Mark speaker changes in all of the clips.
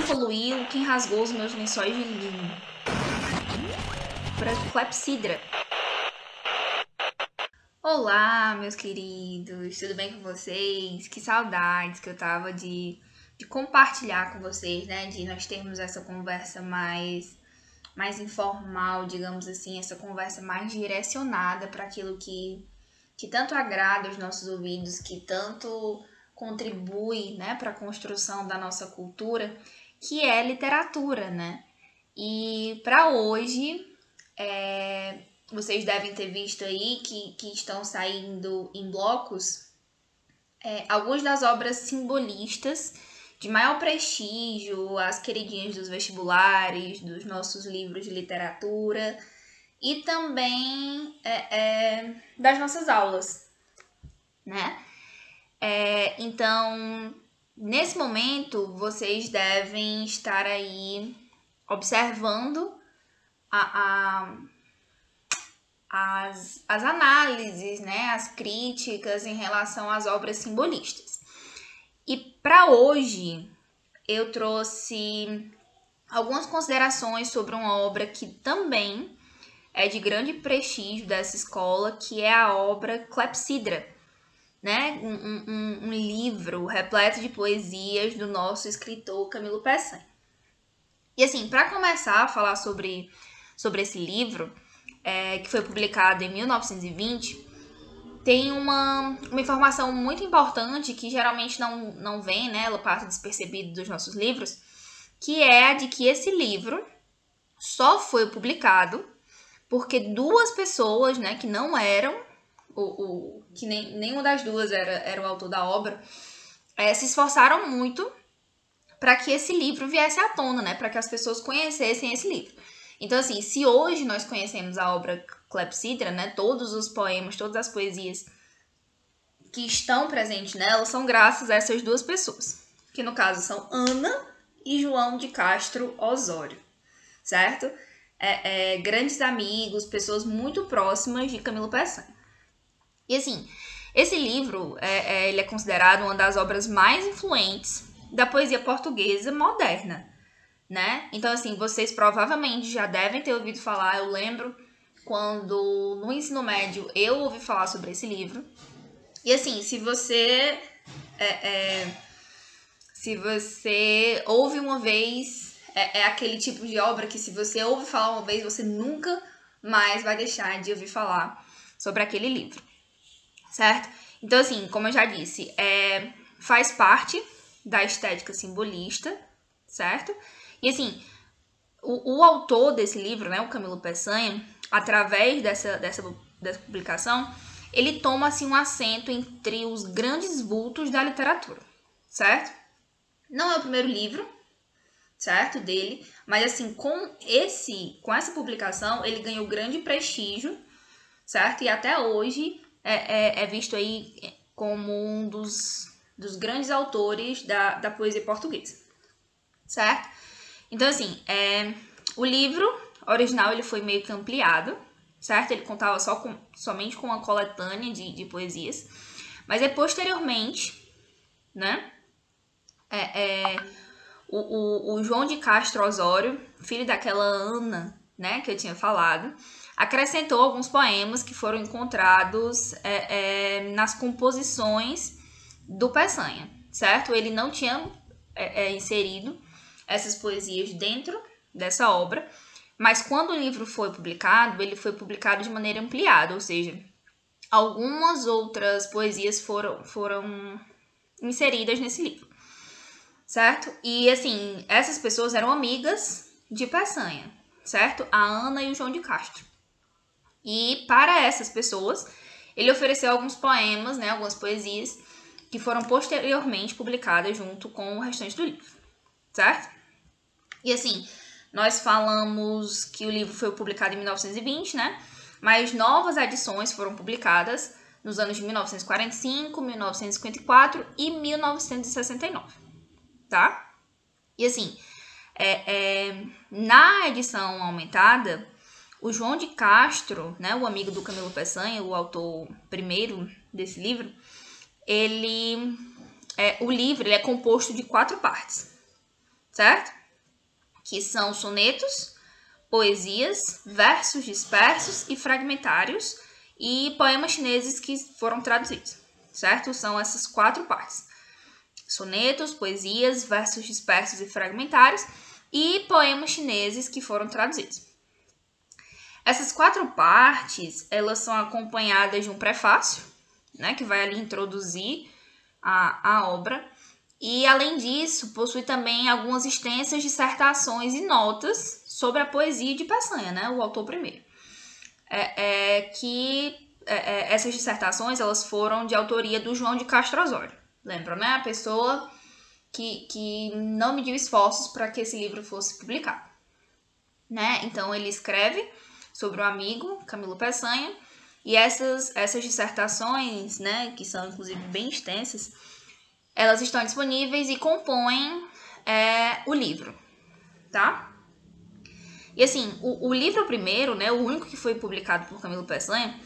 Speaker 1: poluiu, quem rasgou os meus lençóis de linho. Para clepsidra. Olá, meus queridos, tudo bem com vocês? Que saudades que eu tava de compartilhar com vocês, né? De nós termos essa conversa mais informal, digamos assim, essa conversa mais direcionada para aquilo que tanto agrada os nossos ouvidos, que tanto contribui, né, para a construção da nossa cultura, que é literatura, né? E para hoje, vocês devem ter visto aí que estão saindo em blocos algumas das obras simbolistas de maior prestígio, as queridinhas dos vestibulares, dos nossos livros de literatura e também das nossas aulas, né? Então, nesse momento, vocês devem estar aí observando as análises, né, as críticas em relação às obras simbolistas. E para hoje, eu trouxe algumas considerações sobre uma obra que também é de grande prestígio dessa escola, que é a obra Clepsidra, né? Um livro repleto de poesias do nosso escritor Camilo Peçanha. E assim, para começar a falar sobre esse livro, que foi publicado em 1920, tem uma informação muito importante que geralmente não vem, né? Ela passa despercebida dos nossos livros, que é a de que esse livro só foi publicado porque duas pessoas, né, que não eram, que nenhuma das duas era o autor da obra, se esforçaram muito para que esse livro viesse à tona, né, para que as pessoas conhecessem esse livro. Então, assim, se hoje nós conhecemos a obra Clepsidra, né, todos os poemas, todas as poesias que estão presentes nela são graças a essas duas pessoas, que no caso são Ana e João de Castro Osório, certo? Grandes amigos, pessoas muito próximas de Camilo Peçanha. E assim, esse livro ele é considerado uma das obras mais influentes da poesia portuguesa moderna, né? Então assim, vocês provavelmente já devem ter ouvido falar, eu lembro quando no ensino médio eu ouvi falar sobre esse livro. E assim, se você ouve uma vez, é aquele tipo de obra que se você ouve falar uma vez, você nunca mais vai deixar de ouvir falar sobre aquele livro, certo? Então, assim, como eu já disse, faz parte da estética simbolista, certo? E, assim, o autor desse livro, né, o Camilo Peçanha, através dessa publicação, ele toma, assim, um assento entre os grandes vultos da literatura, certo? Não é o primeiro livro, certo, dele, mas assim, com essa publicação, ele ganhou grande prestígio, certo? E até hoje é visto aí como um dos grandes autores da poesia portuguesa, certo? Então, assim, o livro original ele foi meio que ampliado, certo? Ele contava somente com uma coletânea de poesias, mas posteriormente, né, o João de Castro Osório, filho daquela Ana, né, que eu tinha falado, acrescentou alguns poemas que foram encontrados nas composições do Peçanha, certo? Ele não tinha inserido essas poesias dentro dessa obra, mas quando o livro foi publicado, ele foi publicado de maneira ampliada, ou seja, algumas outras poesias foram inseridas nesse livro, certo? E, assim, essas pessoas eram amigas de Peçanha, certo? A Ana e o João de Castro. E, para essas pessoas, ele ofereceu alguns poemas, né, algumas poesias, que foram posteriormente publicadas junto com o restante do livro, certo? E, assim, nós falamos que o livro foi publicado em 1920, né? Mas novas edições foram publicadas nos anos de 1945, 1954 e 1969, tá? E assim, na edição aumentada, o João de Castro, né, o amigo do Camilo Peçanha, o autor primeiro desse livro, o livro ele é composto de 4 partes, certo? Que são sonetos, poesias, versos dispersos e fragmentários e poemas chineses que foram traduzidos, certo? São essas 4 partes. Sonetos, poesias, versos dispersos e fragmentários e poemas chineses que foram traduzidos. Essas 4 partes, elas são acompanhadas de um prefácio, né, que vai ali introduzir a obra. E, além disso, possui também algumas extensas dissertações e notas sobre a poesia de Peçanha, né, o autor primeiro. Essas dissertações elas foram de autoria do João de Castro Osório. Lembram, né? A pessoa que não mediu esforços para que esse livro fosse publicado. Né? Então, ele escreve sobre o amigo Camilo Peçanha, e essas dissertações, né, que são inclusive bem extensas, elas estão disponíveis e compõem o livro, tá? E assim, o livro primeiro, né, o único que foi publicado por Camilo Peçanha,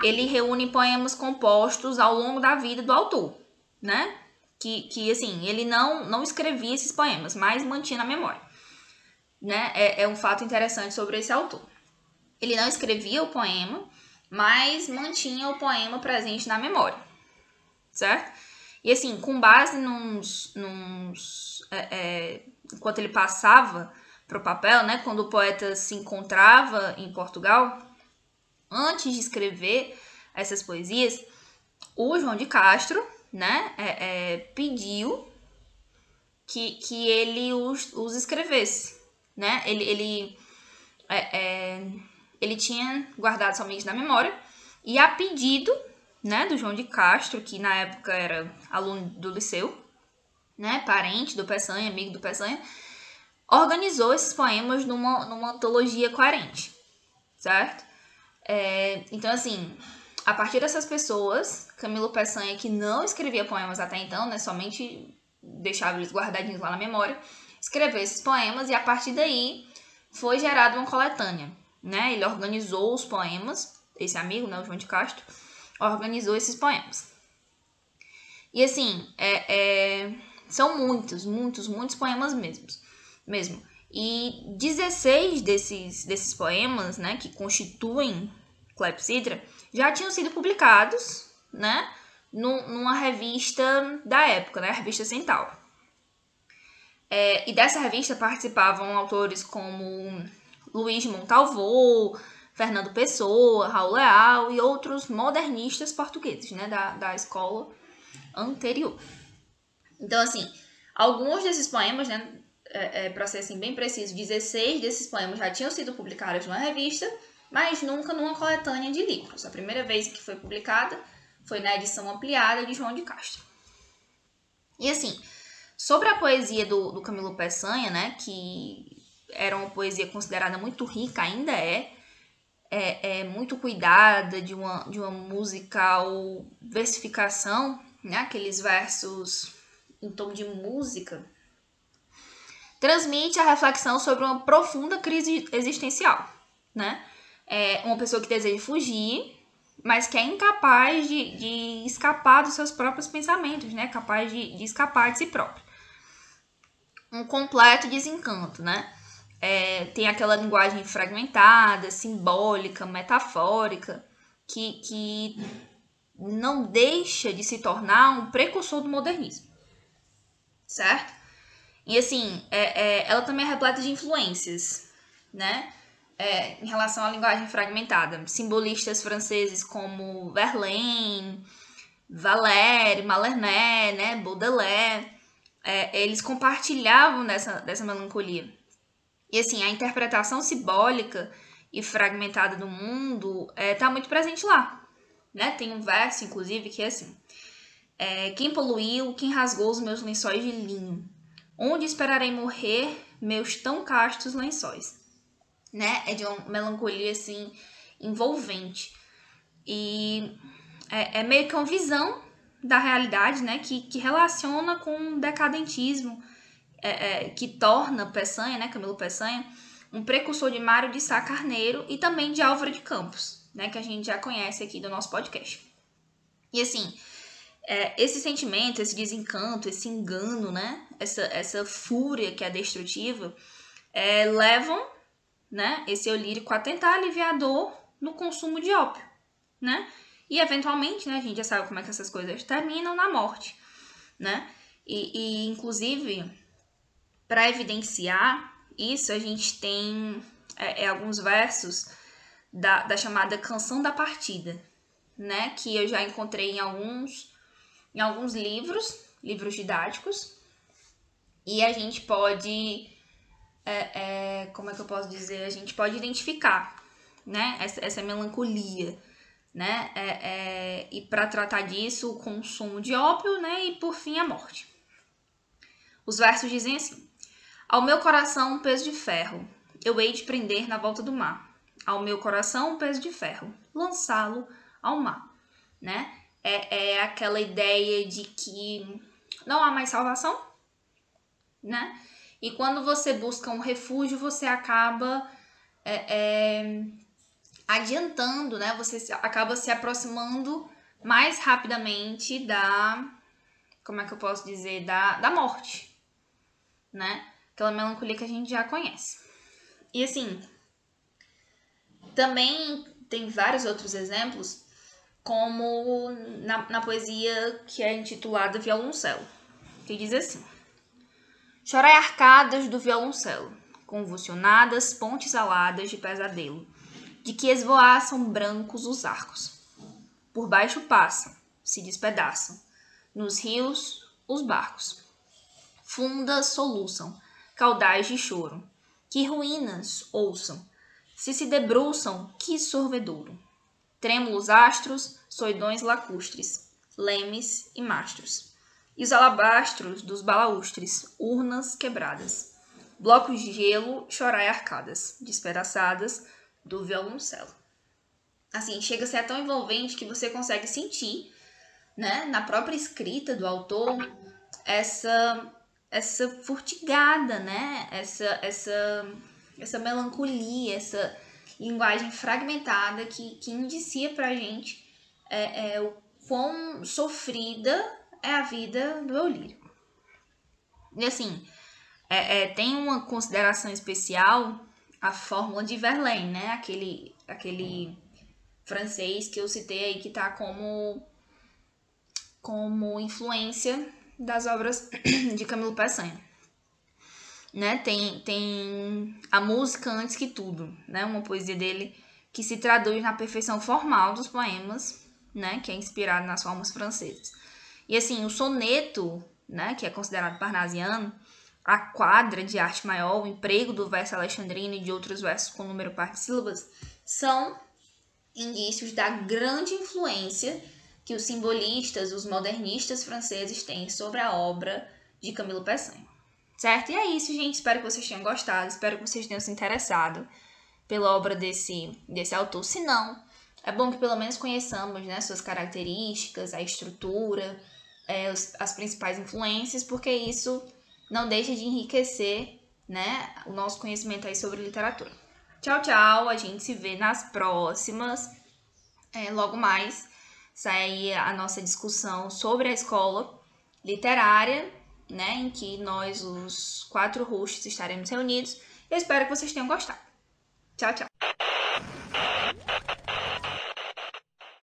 Speaker 1: ele reúne poemas compostos ao longo da vida do autor, né? Que assim, ele não escrevia esses poemas, mas mantinha na memória. Né? É um fato interessante sobre esse autor. Ele não escrevia o poema, mas mantinha o poema presente na memória, certo? E assim, com base enquanto ele passava para o papel, né, quando o poeta se encontrava em Portugal, antes de escrever essas poesias, o João de Castro, né, pediu que ele os escrevesse, né? Ele tinha guardado somente na memória, e a pedido, né, do João de Castro, que na época era aluno do liceu, né, parente do Peçanha, amigo do Peçanha, organizou esses poemas numa antologia coerente, certo? Então, assim, a partir dessas pessoas, Camilo Peçanha, que não escrevia poemas até então, né, somente deixava eles guardadinhos lá na memória, escreveu esses poemas, e a partir daí foi gerada uma coletânea, né? Ele organizou os poemas, esse amigo, né, o João de Castro, organizou esses poemas. E assim, são muitos poemas mesmo. E 16 desses poemas, né, que constituem Clepsydra, já tinham sido publicados, né, numa revista da época, né, a revista Centauro. E dessa revista participavam autores como Luís de Montalvô, Fernando Pessoa, Raul Leal e outros modernistas portugueses, né, da escola anterior. Então, assim, alguns desses poemas, né, para ser assim, bem preciso, 16 desses poemas já tinham sido publicados numa revista, mas nunca numa coletânea de livros. A primeira vez que foi publicada foi na edição ampliada de João de Castro. E assim, sobre a poesia do Camilo Peçanha, né, que era uma poesia considerada muito rica, ainda é muito cuidada, de uma musical versificação, né, aqueles versos em tom de música, transmite a reflexão sobre uma profunda crise existencial, né? Uma pessoa que deseja fugir, mas que é incapaz de escapar dos seus próprios pensamentos, né? Capaz de escapar de si próprio. Um completo desencanto, né? Tem aquela linguagem fragmentada, simbólica, metafórica, que não deixa de se tornar um precursor do modernismo, certo? E assim, ela também é repleta de influências, né? Em relação à linguagem fragmentada. Simbolistas franceses como Verlaine, Valère, Mallarmé, né? Baudelaire, eles compartilhavam dessa melancolia. E assim, a interpretação simbólica e fragmentada do mundo está muito presente lá, né? Tem um verso, inclusive, que é assim: quem poluiu, quem rasgou os meus lençóis de linho? Onde esperarei morrer meus tão castos lençóis? Né? É de uma melancolia, assim, envolvente. E é meio que uma visão da realidade, né? Que relaciona com o decadentismo, que torna Peçanha, né? Camilo Peçanha, um precursor de Mário de Sá Carneiro e também de Álvaro de Campos, né? Que a gente já conhece aqui do nosso podcast. E assim, esse sentimento, esse desencanto, esse engano, né? Essa fúria que é destrutiva, levam, né, esse eu lírico a tentar aliviar a dor no consumo de ópio, né? E eventualmente, né, a gente já sabe como é que essas coisas terminam na morte, né? E inclusive, para evidenciar isso, a gente tem alguns versos da chamada Canção da Partida, né? Que eu já encontrei em alguns livros didáticos. E a gente pode, como é que eu posso dizer? A gente pode identificar, né? Essa melancolia, né? E para tratar disso, o consumo de ópio, né? E por fim, a morte. Os versos dizem assim: ao meu coração um peso de ferro, eu hei de prender na volta do mar. Ao meu coração um peso de ferro, lançá-lo ao mar, né? É aquela ideia de que não há mais salvação, né? E quando você busca um refúgio, você acaba adiantando, né? Você acaba se aproximando mais rapidamente como é que eu posso dizer, da morte, né? Aquela melancolia que a gente já conhece. E assim, também tem vários outros exemplos, como na poesia que é intitulada Violoncelo, que diz assim: chorai arcadas do violoncelo, convulsionadas pontes aladas de pesadelo, de que esvoaçam brancos os arcos. Por baixo passam, se despedaçam, nos rios os barcos. Fundas soluçam, caudais de choro, que ruínas ouçam, se debruçam, que sorvedouro. Trêmulos astros, soidões lacustres, lemes e mastros. E os alabastros dos balaustres, urnas quebradas. Blocos de gelo, chorai arcadas, despedaçadas do violoncelo. Assim, chega a ser tão envolvente que você consegue sentir, né, na própria escrita do autor, essa furtigada, né, essa melancolia, essa linguagem fragmentada que indicia pra gente o quão sofrida é a vida do eu lírico. E assim, tem uma consideração especial a fórmula de Verlaine, né? Aquele francês que eu citei aí que tá como influência das obras de Camilo Peçanha. Né? Tem a música Antes que Tudo, né? Uma poesia dele que se traduz na perfeição formal dos poemas, né? Que é inspirado nas formas francesas. E assim, o soneto, né? Que é considerado parnasiano, a quadra de arte maior, o emprego do verso alexandrino e de outros versos com número par de sílabas, são indícios da grande influência que os simbolistas, os modernistas franceses têm sobre a obra de Camilo Peçanha. Certo? E é isso, gente. Espero que vocês tenham gostado. Espero que vocês tenham se interessado pela obra desse autor. Se não, é bom que pelo menos conheçamos, né, suas características, a estrutura, as principais influências, porque isso não deixa de enriquecer, né, o nosso conhecimento aí sobre literatura. Tchau, tchau. A gente se vê nas próximas. Logo mais sai a nossa discussão sobre a escola literária, né, em que nós, os 4 hosts, estaremos reunidos. Eu espero que vocês tenham gostado. Tchau, tchau!